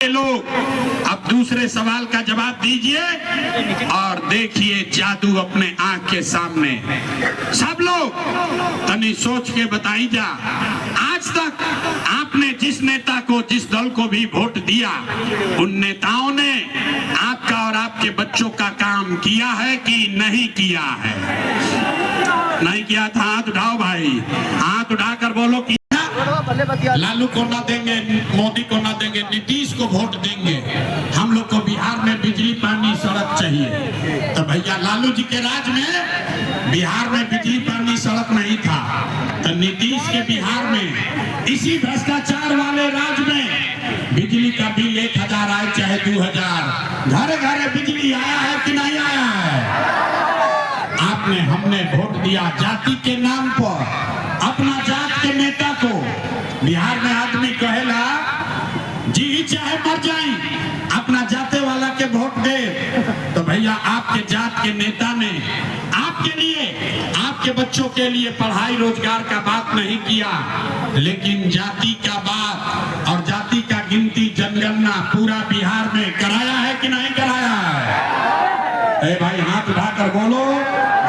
लोग अब दूसरे सवाल का जवाब दीजिए और देखिए जादू अपने आंख के सामने। सब लोग तनी सोच के बताई जा, आज तक आपने जिस नेता को, जिस दल को भी वोट दिया, उन नेताओं ने आपका और आपके बच्चों का काम किया है कि नहीं किया है? नहीं किया था? हाथ उठाओ भाई, हाथ उठाकर बोलो कि लालू को ना देंगे, मोदी को ना देंगे, नीतीश को वोट देंगे। हम लोग को बिहार में बिजली, पानी, सड़क चाहिए। तो भैया लालू जी के राज में बिहार में बिजली, पानी, सड़क नहीं था, तो नीतीश के बिहार में इसी भ्रष्टाचार वाले राज में बिजली का बिल 1000 आए चाहे 2000, घरे घरे बिजली आया है कि नहीं आया है? आपने, हमने वोट दिया जाति के नाम पर, अपना जात के नेता को। बिहार में आदमी कहेला जी चाहे मर जाए, अपना जाते वाला के वोट दे। तो भैया आपके जात के नेता ने आपके लिए, आपके बच्चों के लिए पढ़ाई रोजगार का बात नहीं किया, लेकिन जाति का बात और जाति का गिनती, जनगणना पूरा बिहार में कराया है कि नहीं कराया है? ए भाई हाथ उठाकर बोलो,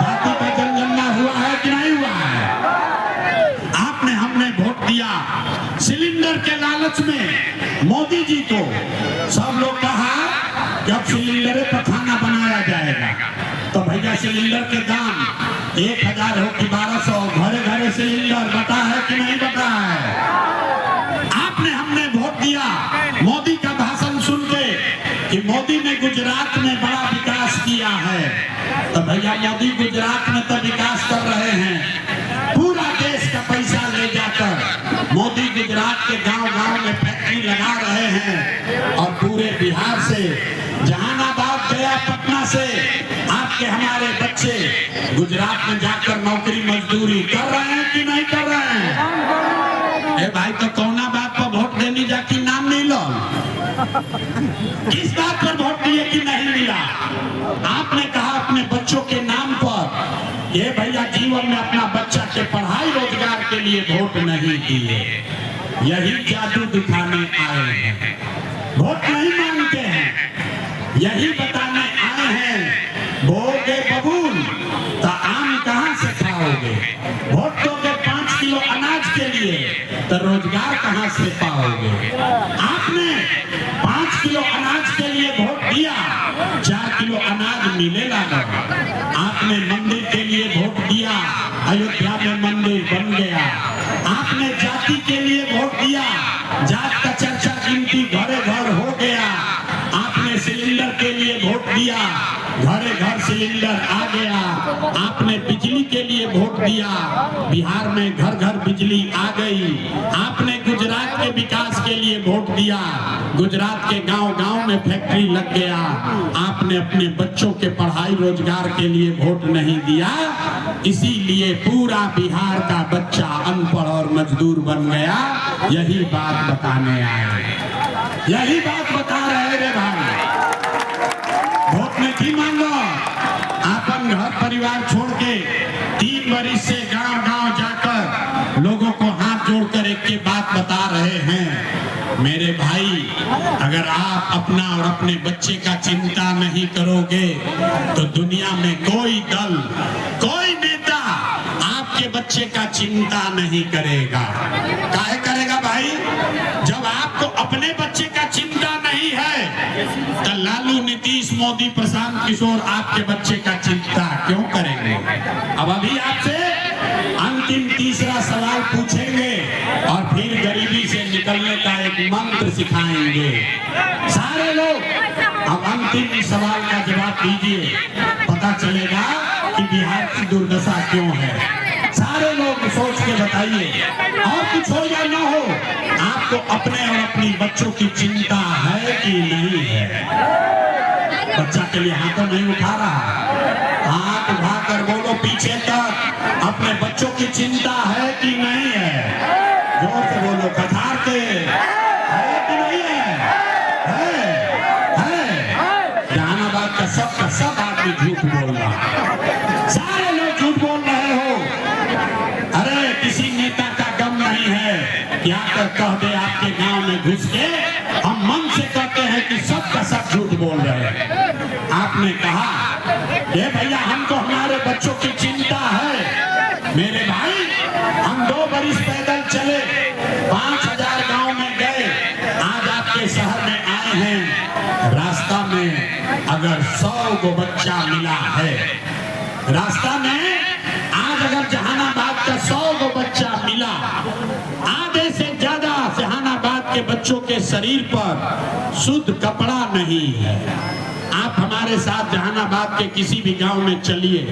जाति का जनगणना हुआ है कि नहीं हुआ है? आपने, हमने वोट दिया सिलेंडर के लालच में। मोदी जी को सब लोग कहा कि अब सिलेंडर पर खाना बनाया जाएगा, तो भैया सिलेंडर के दाम 1000 हो कि 1200, घरे घरे सिलेंडर बता है कि नहीं बता है? आपने, हमने वोट दिया मोदी का भाषण सुन के कि मोदी ने गुजरात में बड़ा विकास किया है, तो भैया मोदी गुजरात में तो विकास कर रहे हैं, पूरा देश का पैसा ले जाकर मोदी गुजरात के गांव-गांव में फैक्ट्री लगा रहे हैं, और पूरे बिहार से, जहानाबाद, गया, पटना से आपके हमारे बच्चे गुजरात में जाकर नौकरी मजदूरी कर रहे हैं कि नहीं कर रहे हैं? ए भाई, तो कौना बात पर वोट देने जाके नाम नहीं लो? किस बात पर वोट दिए कि नहीं मिला? आपने कहा अपने बच्चों के नाम पर, ये भैया जीवन में अपना बच्चा के पढ़ाई रोजगार के लिए वोट नहीं दिए, यही जादू दिखाने आए हैं। वोट नहीं मांगते हैं, यही बताने आए हैं बोगे बबूल तो आम कहां से खाओगे? वोट दोगे 5 किलो अनाज के लिए, तो रोजगार कहां से पाओगे? आपने 5 किलो अनाज के लिए वोट दिया, 4 किलो अनाज मिलेगा ना। आपने मंदिर के लिए वोट दिया, अयोध्या में मंदिर बन गया। आपने जाति के लिए वोट दिया, जात का चर्चा गिनती घरे घर हो गया। आपने सिलेंडर के लिए वोट दिया, घरे घर सिलेंडर आ गया। आपने बिजली के लिए वोट दिया, बिहार में घर घर बिजली आ गई। आपने गुजरात के विकास के लिए वोट दिया, गुजरात के गांव-गांव में फैक्ट्री लग गया। आपने अपने बच्चों के पढ़ाई रोजगार के लिए वोट नहीं दिया, इसीलिए पूरा बिहार का बच्चा अनपढ़ और मजदूर बन गया। यही बात बताने आए, यही बात बता रहे रे भाई। वोट में की मांगो, अपन घर परिवार छोड़ के 3 वर्ष से गांव-गांव जाकर लोगों को हाथ जोड़कर एक के बात बता रहे हैं। मेरे भाई, अगर आप अपना और अपने बच्चे का चिंता नहीं करोगे, तो दुनिया में कोई दल, कोई नेता आपके बच्चे का चिंता नहीं करेगा। काहे करेगा भाई? जब आपको अपने बच्चे का चिंता नहीं है, तो लालू, नीतीश, मोदी, प्रशांत किशोर आपके बच्चे का चिंता क्यों करेंगे? अब अभी आपसे अंतिम तीसरा सवाल पूछेंगे और फिर गरीबी से निकलने का एक मंत्र सिखाएंगे। सारे लोग अब अंतिम सवाल का जवाब दीजिए, पता चलेगा कि बिहार की दुर्दशा क्यों है। सारे लोग सोच के बताइए, और कुछ हो या ना हो, आपको अपने और अपनी बच्चों की चिंता है कि नहीं है? बच्चा के लिए हाथों नहीं उठा रहा, हाथ उठाकर बोलो पीछे तक, अपने बच्चों की चिंता है कि नहीं है? जोर से बोलो, कथार के है कि नहीं है? है। जहानाबाद का सब आदमी झूठ बोल रहा है, सारे लोग झूठ बोल रहे हो। अरे किसी नेता का गम नहीं है, क्या कह दे आपके गांव में घुस के हम मन से कर शहर में आए हैं, रास्ता में अगर 100 गो बच्चा मिला है, रास्ता में आज अगर जहानाबाद का 100 गो बच्चा मिला, आधे से ज्यादा जहानाबाद के बच्चों के शरीर पर शुद्ध कपड़ा नहीं है। आप हमारे साथ जहानाबाद के किसी भी गांव में चलिए,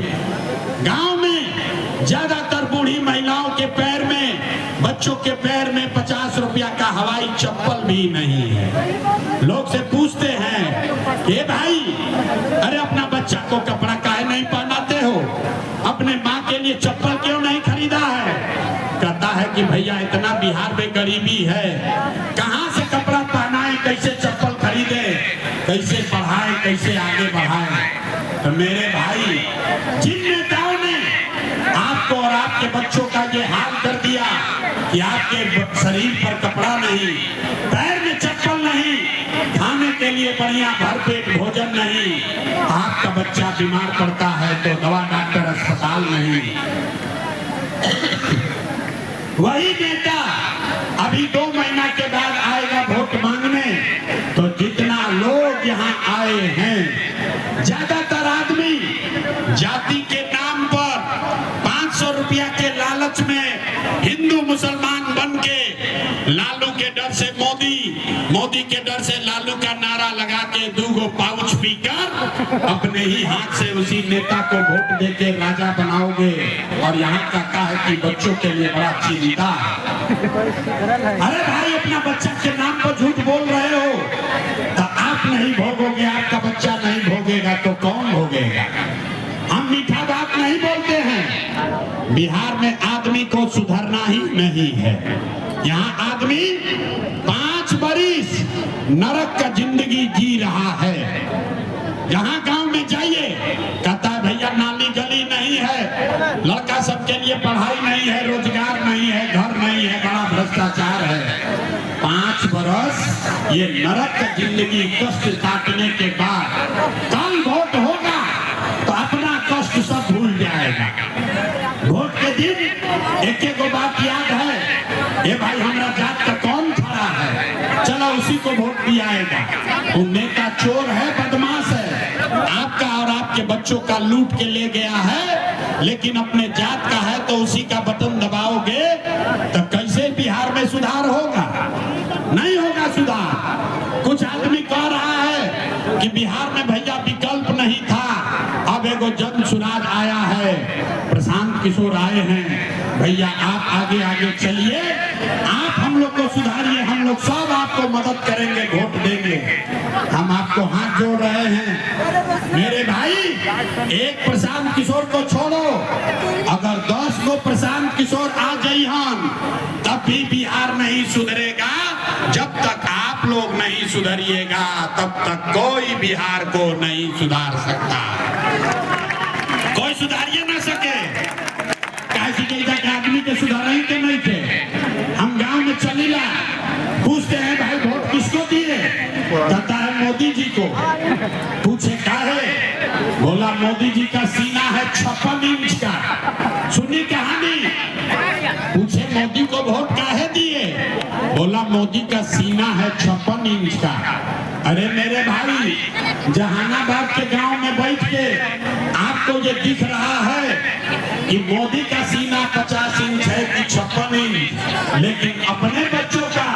गांव में ज्यादातर बूढ़ी महिलाओं के पैर में, बच्चों के पैर में 50 रुपया का हवाई चप्पल भी नहीं है। लोग से पूछते हैं कि भाई, अरे अपना बच्चा को कपड़ा काहे नहीं पहनाते हो, अपने माँ के लिए चप्पल क्यों नहीं खरीदा है? कहता है कि भैया इतना बिहार में गरीबी है, कहाँ से कपड़ा पहनाए, कैसे चप्पल खरीदे, कैसे पढ़ाए, कैसे आगे बढ़ाए। तो मेरे भाई, जिन नेताओं ने आपको और आपके बच्चों का ये हाल कर दिया कि आपके शरीर पर कपड़ा नहीं, पैर में चप्पल नहीं, खाने के लिए बढ़िया भरपेट भोजन नहीं, आपका बच्चा बीमार पड़ता है तो दवा डॉक्टर अस्पताल नहीं, वही नेता अभी 2 महीना के बाद आएगा वोट मांगने। तो जितना लोग यहाँ आए हैं, ज्यादातर आदमी जाति के नाम पर 500 रुपया के लालच में हिंदू मुसलमान बन के, लालू के डर से मोदी, मोदी के डर से लालू का नारा लगा के 2 गो पाउच पीकर अपने ही हाथ से उसी नेता को वोट देके राजा बनाओगे। और यहाँ का है कि बच्चों के लिए बड़ा चिंता है। अरे भाई, अपना बच्चा के नाम पर झूठ बोल रहे हो तो आप नहीं भोगोगे, आपका बच्चा नहीं भोगेगा तो कौन भोगेगा? हम मीठा बात नहीं बोलते हैं। बिहार में आदमी को सुधरना ही नहीं है। यहाँ आदमी 5 बरिस नरक का जिंदगी जी रहा है। यहाँ गांव में जाइए, कहता है भैया नाली गली नहीं है, लड़का सबके लिए पढ़ाई नहीं है, रोजगार नहीं है, घर नहीं है, बड़ा भ्रष्टाचार है। 5 बरस ये नरक का जिंदगी कष्ट काटने के बाद कल वोट होगा तो अपना कष्ट सब भूल जाएगा। वोट के दिन एक एक बात याद है, ये भाई हमारा जात का कौन खड़ा है, चलो उसी को वोट दियाएगा। वो नेता चोर है, बदमाश है, आपका और आपके बच्चों का लूट के ले गया है, लेकिन अपने जात का है तो उसी का बटन दबाओगे तो कैसे बिहार में सुधार होगा? नहीं होगा सुधार। कुछ आदमी कह रहा है कि बिहार में भैया विकल्प नहीं था, अब एगो जन सुराज आया है, प्रशांत किशोर आए हैं। भैया आप आगे आगे चलिए, आप हम लोग को सुधारिए, हम लोग सब आपको मदद करेंगे, वोट देंगे। हम आपको हाथ जोड़ रहे हैं। मेरे भाई, एक प्रशांत किशोर को छोड़ो, अगर 10 गो प्रशांत किशोर आ जाइहन तब भी बिहार नहीं सुधरेगा। जब तक आप लोग नहीं सुधरिएगा तब तक कोई बिहार को नहीं सुधार सकता। कोई सुधारिए ना सके। आदमी के सुधार के नहीं थे। हम गांव में चलीला, पूछते हैं भाई वोट किसको दिए, कहता है मोदी जी को। पूछे क्या है, बोला मोदी जी का सीना है 56 इंच का। सुनी कहानी। पूछे मोदी को वोट काहे दिए, बोला मोदी का सीना है 56 इंच का। अरे मेरे भाई, जहानाबाद के गांव में बैठ के आपको ये दिख रहा है कि मोदी का सीना 50 इंच है कि 56 इंच, लेकिन अपने बच्चों का,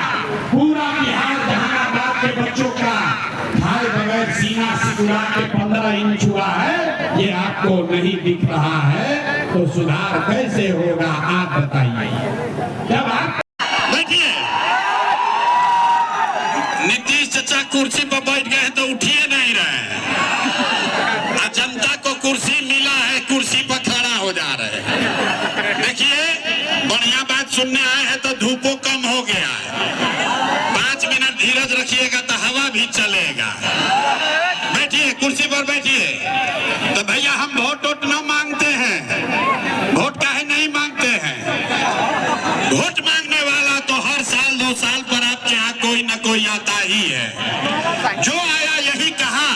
पूरा बिहार जहानाबाद के बच्चों का खाए बगैर सीना सिकुड़ा के 15 इंच हुआ है, ये आपको नहीं दिख रहा है, तो सुधार कैसे होगा आप बताइए। जब आप देखिए, नीतीश चाचा कुर्सी पर बैठ गए तो उठिए नहीं रहे, जनता को कुर्सी मिला है, कुर्सी पर खड़ा हो जा रहे हैं। देखिए, बढ़िया बात सुनने आए हैं तो धूपों कम हो गया है। 5 मिनट धीरज रखिएगा तो हवा भी चलेगा। बैठिए, कुर्सी पर बैठिए। तो भैया हम वोट न मांगते हैं, वोट काहे नहीं मांगते हैं? वोट मांगने वाला तो हर साल 2 साल पर आपके यहाँ कोई न कोई आता ही है। जो आया यही कहा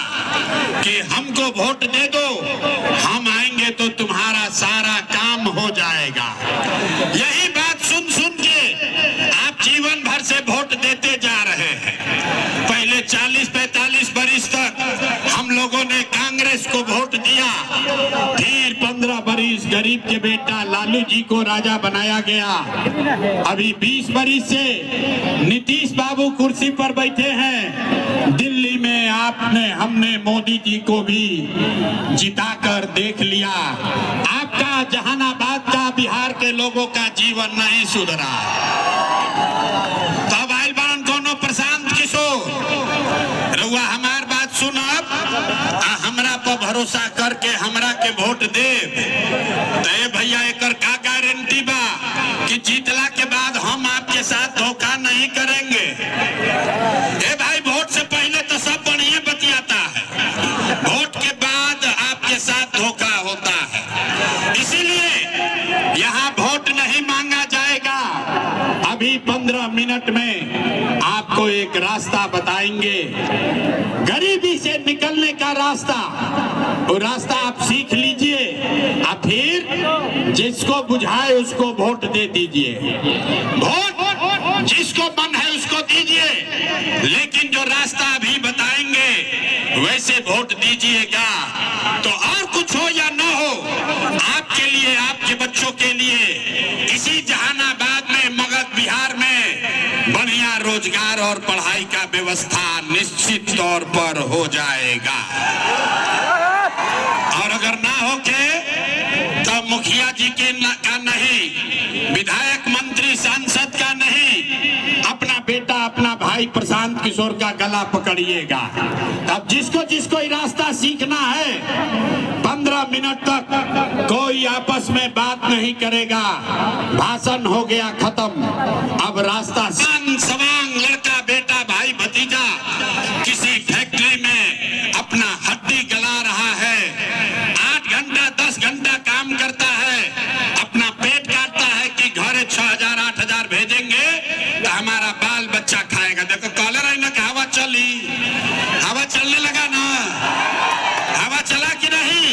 कि हमको वोट दे दो, हम आएंगे तो तुम्हारा सारा काम हो जाएगा। यही बात सुन सुन के आप जीवन भर से वोट देते जा रहे हैं। 40-45 बरिस तक हम लोगों ने कांग्रेस को वोट दिया, फिर 15 बरिस गरीब के बेटा लालू जी को राजा बनाया गया। अभी 20 बरिस से नीतीश बाबू कुर्सी पर बैठे हैं। दिल्ली में हमने मोदी जी को भी जिताकर देख लिया। आपका जहानाबाद का, बिहार के लोगों का जीवन नहीं सुधरा। तो आइल बारन कोनो प्रशांत किशोर, रउआ हमार बात सुनब आ हमरा पर भरोसा करके हमरा के वोट देब, तो भैया एकर का गारंटी बा कि जीतला के बाद हम आपके साथ धोखा नहीं करेंगे। ए भाई, वोट से पहले तो सब बढ़िया बतियाता है, वोट के बाद आपके साथ धोखा होता है। इसीलिए यहाँ वोट नहीं मांगा जाएगा। अभी 15 मिनट में आपको एक रास्ता बताएंगे, गरीबी से निकलने का रास्ता। वो रास्ता आप सीख लीजिए, और फिर जिसको बुझाए उसको वोट दे दीजिए। वोट जिसको मन है उसको दीजिए, लेकिन जो रास्ता अभी बताएंगे वैसे वोट दीजिएगा। तो और कुछ हो या ना हो, आपके लिए, आपके बच्चों के लिए इसी जहानाबाद में, मगध बिहार में बढ़िया रोजगार और पढ़ाई का व्यवस्था निश्चित तौर पर हो जाएगा। और अगर ना हो के तो मुखिया जी के का नहीं, विधायक मंत्री सांसद का नहीं, अपना बेटा, अपना भाई प्रशांत किशोर का गला पकड़िएगा। अब जिसको जिसको ये रास्ता सीखना है, 15 मिनट तक कोई आपस में बात नहीं करेगा, भाषण हो गया खत्म। अब रास्ता सवांग लड़का, बेटा, भाई, भतीजा किसी फैक्ट्री में अपना हड्डी गला रहा है, 8 घंटा 10 घंटा काम करता है, अपना पेट काटता है कि घरे 6,000 8,000 भेजेंगे तो हमारा बाल बच्चा खाएगा। देखो कॉलर आई ना कि हवा चली, हवा चलने लगा ना, हवा चला कि नहीं?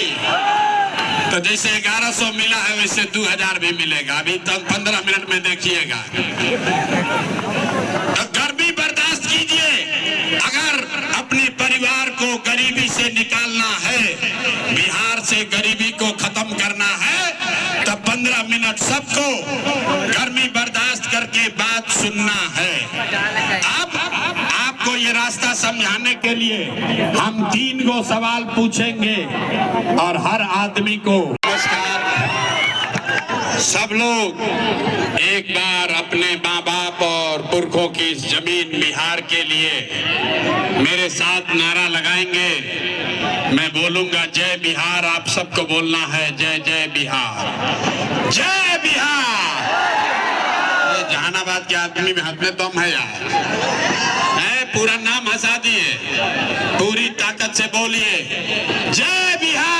तो जैसे 1100 मिला है वैसे 2000 भी मिलेगा। अभी तक 15 मिनट में देखिएगा। तो गर्मी बर्दाश्त कीजिए। अगर अपने परिवार को गरीबी से निकालना है, बिहार से गरीबी को खत्म करना है, तो 15 मिनट सबको गर्मी बर्दाश्त करके बात सुनना है। अब आपको ये रास्ता समझाने के लिए हम 3 गो सवाल पूछेंगे और हर आदमी को। नमस्कार, सब लोग एक बार अपने माँ बाप और पुरखों की इस जमीन बिहार के लिए मेरे साथ नारा लगाएंगे। मैं बोलूंगा जय बिहार, आप सबको बोलना है जय जय बिहार, जय बिहार। ये जहानाबाद के आदमी में हाथ में दम है यार, है पूरा नाम हंसा दिए, पूरी ताकत से बोलिए जय बिहार।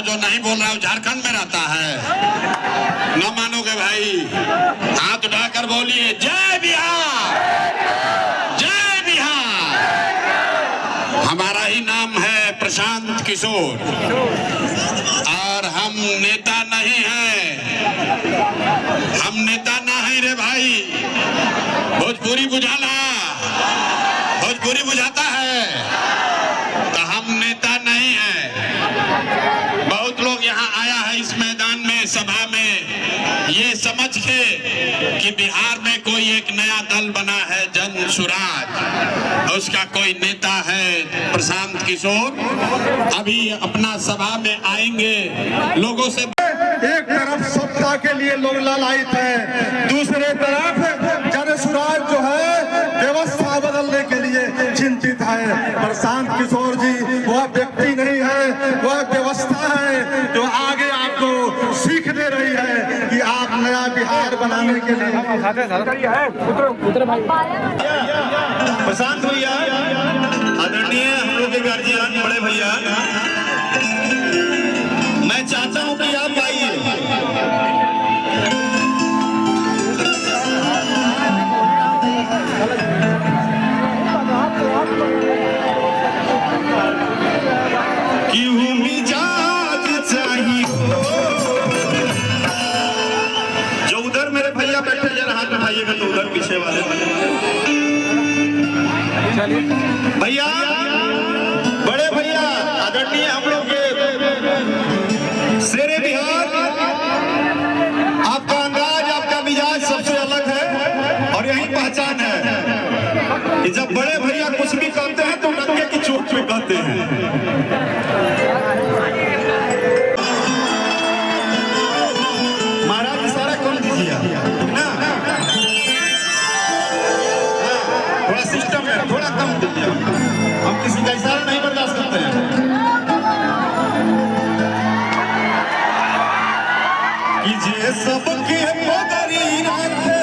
जो नहीं बोल रहा है झारखंड में रहता है, न मानोगे भाई, हाथ उठाकर बोलिए जय बिहार, जय बिहार। हमारा ही नाम है प्रशांत किशोर और हम नेता नहीं हैं, हम नेता ना है रे भाई। भोजपुरी बुझाना, भोजपुरी बुझाता है, तो हम नेता नहीं है। बहुत लोग यहाँ आया है इस मैदान में, सभा में, ये समझ के कि बिहार में कोई एक नया दल बना है जन सुराज, उसका कोई नेता है प्रशांत किशोर। अभी अपना सभा में आएंगे, लोगों से एक तरफ सत्ता के लिए लोग लालायित हैं, दूसरे तरफ जन सुराज जो है व्यवस्था बदलने के लिए चिंतित है। प्रशांत किशोर जी वह व्यक्ति नहीं है, वह व्यवस्था है जो आगे आपको सीख दे रही है कि आप नया बिहार बनाने के लिए। प्रशांत भैया आदरणीय, हम लोग के गार्जियन बड़े भैया, मैं चाहता हूं कि आप आइए। क्यों मिजाज चाहिए जो उधर मेरे भैया बैठे, जरा हाथ उठाइएगा तो उधर पीछे वाले। भैया, बड़े भैया आदरणीय हम लोग के शेरे बिहार, आपका अंदाज, आपका मिजाज सबसे अलग है और यही पहचान है कि जब बड़े भैया कुछ भी कहते हैं तो डंके की चोट पे कहते हैं। महाराज इशारा कम दीजिए ना, थोड़ा सिस्टम है, थोड़ा कम दीजिए। हम किसी का इशारा नहीं बर्दाश्त करते हैं। कीजिए सबके मगरी राखे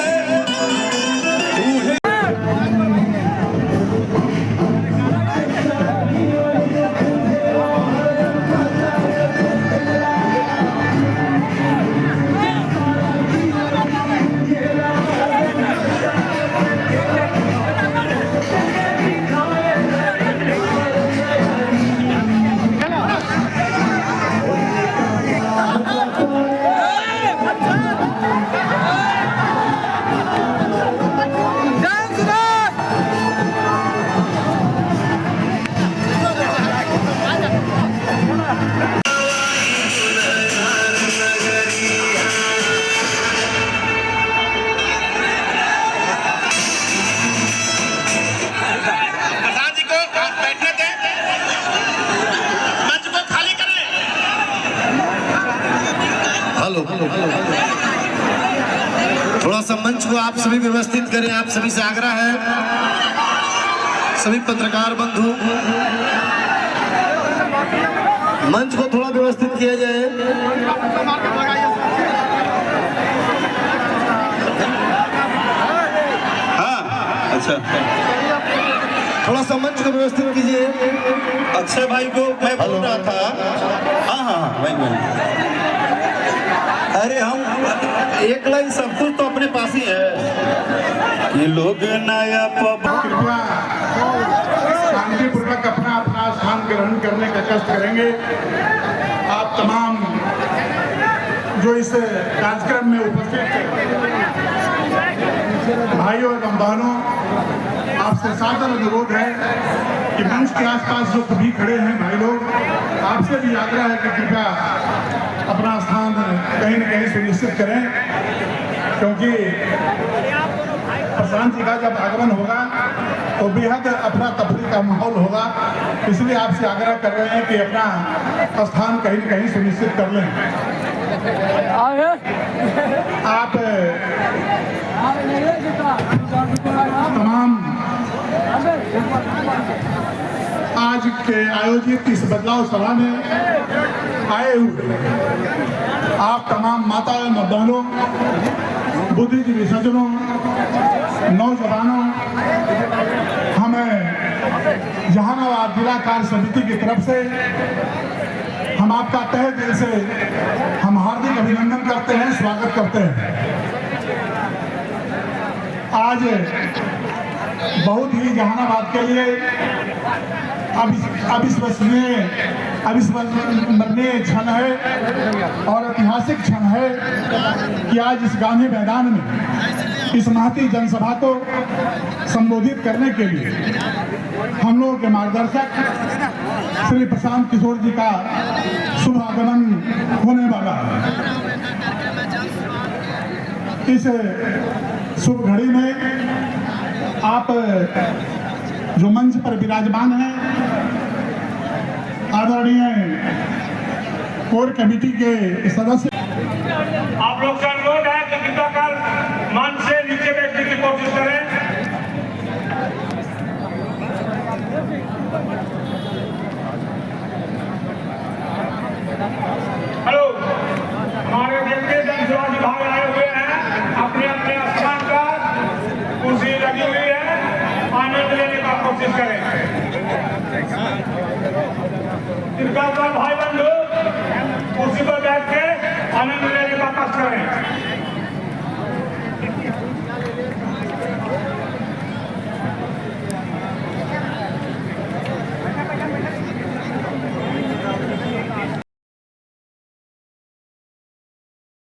थोड़ा सा मंच को आप सभी व्यवस्थित करें। आप सभी से आग्रह है, सभी पत्रकार बंधु, मंच को थोड़ा व्यवस्थित किया जाए। हाँ, अच्छा, थोड़ा सा मंच को व्यवस्थित कीजिए। अक्षय भाई को मैं बोल रहा था। हाँ हाँ भाई, अरे हम एक लाइन सब कुछ तो अपने पास ही है। ये लोग नया कृपया शांतिपूर्वक अपना अपना स्थान ग्रहण करने का कष्ट करेंगे। आप तमाम जो इस कार्यक्रम में उपस्थित भाइयों एवं बहनों, आपसे सादर अनुरोध है कि मंच के आसपास जो सभी खड़े हैं भाई लोग, आपसे भी आग्रह है कि कृपया अपना स्थान कहीं न कहीं सुनिश्चित करें, क्योंकि प्रशांत जी का जब आगमन होगा तो बेहद अफरा तफरी का माहौल होगा। इसलिए आपसे आग्रह कर रहे हैं कि अपना स्थान कहीं न कहीं सुनिश्चित कर लें। आप तमाम आज के आयोजित इस बदलाव सभा में आए हुए आप तमाम माता एवं बहनों, बुद्धिजीवी सज्जनों, नौजवानों, हमें जहानाबाद जिला कार्य समिति की तरफ से हम आपका तहे दिल से हम हार्दिक अभिनंदन करते हैं, स्वागत करते हैं। आज बहुत ही जहानाबाद के लिए अविस्मरणीय क्षण है और ऐतिहासिक क्षण है कि आज इस गांधी मैदान में इस महती जनसभा को संबोधित करने के लिए हम लोगों के मार्गदर्शक श्री प्रशांत किशोर जी का शुभ आगमन होने वाला है। इस शुभ घड़ी में आप जो मंच पर विराजमान हैं, आदरणीय कोर कमेटी के सदस्य, आप लोग से अनुरोध है कि कृपया कर मंच से नीचे बैठने की कोशिश करें। हेलो, हमारे व्यक्ति जनसेवा विभाग आए हुए हैं, अपने अपने स्थान पर कुर्सी लगी हुई है, आनंद लेने का कोशिश करें। भाई बंधु कुर्सी पर बैठ के आनंद